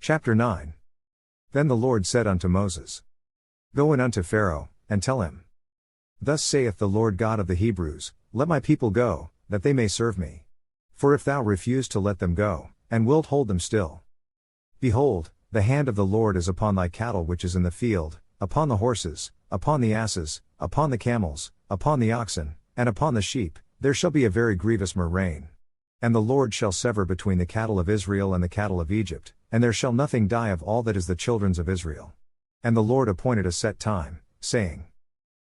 Chapter 9. Then the Lord said unto Moses, Go in unto Pharaoh, and tell him, Thus saith the Lord God of the Hebrews, Let my people go, that they may serve me. For if thou refuse to let them go, and wilt hold them still, behold, the hand of the Lord is upon thy cattle which is in the field, upon the horses, upon the asses, upon the camels, upon the oxen, and upon the sheep, there shall be a very grievous murrain. And the Lord shall sever between the cattle of Israel and the cattle of Egypt, and there shall nothing die of all that is the children's of Israel. And the Lord appointed a set time, saying,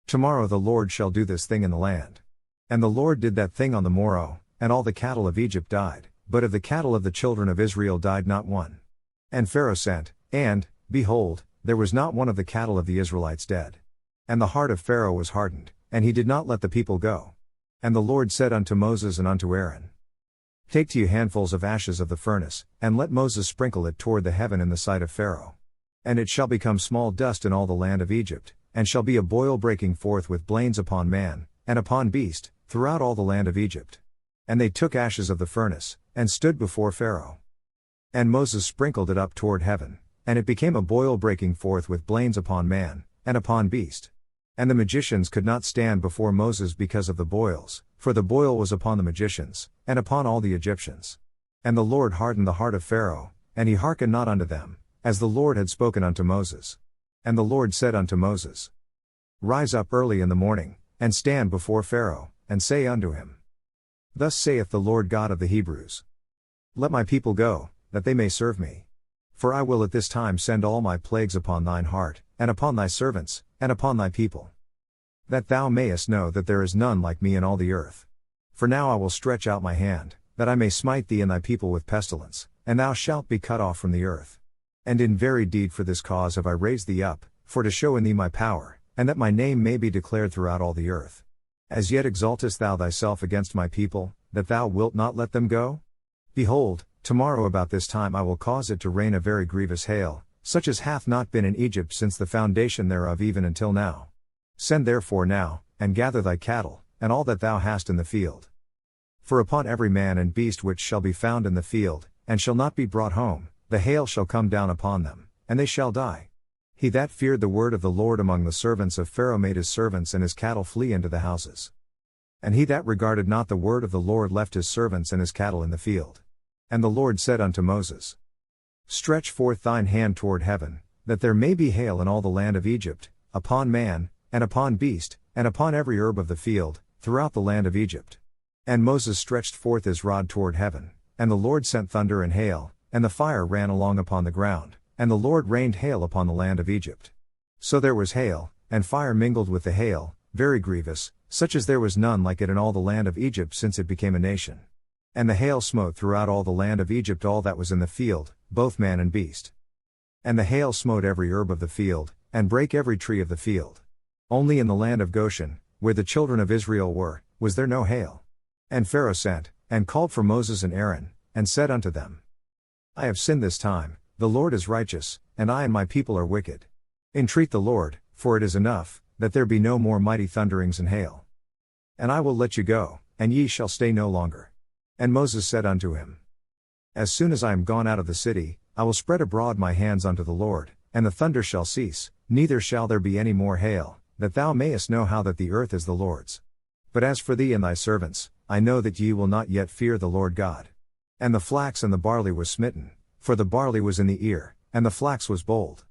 Tomorrow the Lord shall do this thing in the land. And the Lord did that thing on the morrow, and all the cattle of Egypt died, but of the cattle of the children of Israel died not one. And Pharaoh sent, and, behold, there was not one of the cattle of the Israelites dead. And the heart of Pharaoh was hardened, and he did not let the people go. And the Lord said unto Moses and unto Aaron, Take to you handfuls of ashes of the furnace, and let Moses sprinkle it toward the heaven in the sight of Pharaoh. And it shall become small dust in all the land of Egypt, and shall be a boil breaking forth with blains upon man, and upon beast, throughout all the land of Egypt. And they took ashes of the furnace, and stood before Pharaoh. And Moses sprinkled it up toward heaven, and it became a boil breaking forth with blains upon man, and upon beast. And the magicians could not stand before Moses because of the boils, for the boil was upon the magicians, and upon all the Egyptians. And the Lord hardened the heart of Pharaoh, and he hearkened not unto them, as the Lord had spoken unto Moses. And the Lord said unto Moses, Rise up early in the morning, and stand before Pharaoh, and say unto him, Thus saith the Lord God of the Hebrews, Let my people go, that they may serve me. For I will at this time send all my plagues upon thine heart, and upon thy servants, and upon thy people. That thou mayest know that there is none like me in all the earth. For now I will stretch out my hand, that I may smite thee and thy people with pestilence, and thou shalt be cut off from the earth. And in very deed for this cause have I raised thee up, for to show in thee my power, and that my name may be declared throughout all the earth. As yet exaltest thou thyself against my people, that thou wilt not let them go? Behold, tomorrow about this time I will cause it to rain a very grievous hail, such as hath not been in Egypt since the foundation thereof even until now. Send therefore now, and gather thy cattle, and all that thou hast in the field. For upon every man and beast which shall be found in the field, and shall not be brought home, the hail shall come down upon them, and they shall die. He that feared the word of the Lord among the servants of Pharaoh made his servants and his cattle flee into the houses. And he that regarded not the word of the Lord left his servants and his cattle in the field. And the Lord said unto Moses, Stretch forth thine hand toward heaven, that there may be hail in all the land of Egypt, upon man, and upon beast, and upon every herb of the field, throughout the land of Egypt. And Moses stretched forth his rod toward heaven, and the Lord sent thunder and hail, and the fire ran along upon the ground, and the Lord rained hail upon the land of Egypt. So there was hail, and fire mingled with the hail, very grievous, such as there was none like it in all the land of Egypt since it became a nation. And the hail smote throughout all the land of Egypt all that was in the field, both man and beast. And the hail smote every herb of the field, and brake every tree of the field. Only in the land of Goshen, where the children of Israel were, was there no hail. And Pharaoh sent, and called for Moses and Aaron, and said unto them, I have sinned this time, the Lord is righteous, and I and my people are wicked. Entreat the Lord, for it is enough, that there be no more mighty thunderings and hail. And I will let you go, and ye shall stay no longer. And Moses said unto him, As soon as I am gone out of the city, I will spread abroad my hands unto the Lord, and the thunder shall cease, neither shall there be any more hail, that thou mayest know how that the earth is the Lord's. But as for thee and thy servants, I know that ye will not yet fear the Lord God. And the flax and the barley was smitten, for the barley was in the ear, and the flax was bold.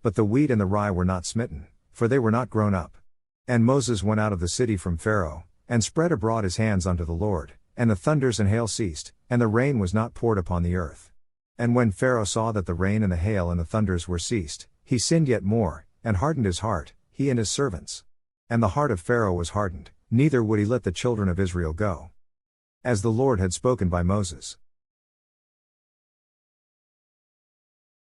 But the wheat and the rye were not smitten, for they were not grown up. And Moses went out of the city from Pharaoh, and spread abroad his hands unto the Lord, and the thunders and hail ceased, and the rain was not poured upon the earth. And when Pharaoh saw that the rain and the hail and the thunders were ceased, he sinned yet more, and hardened his heart, he and his servants. And the heart of Pharaoh was hardened, neither would he let the children of Israel go, as the Lord had spoken by Moses.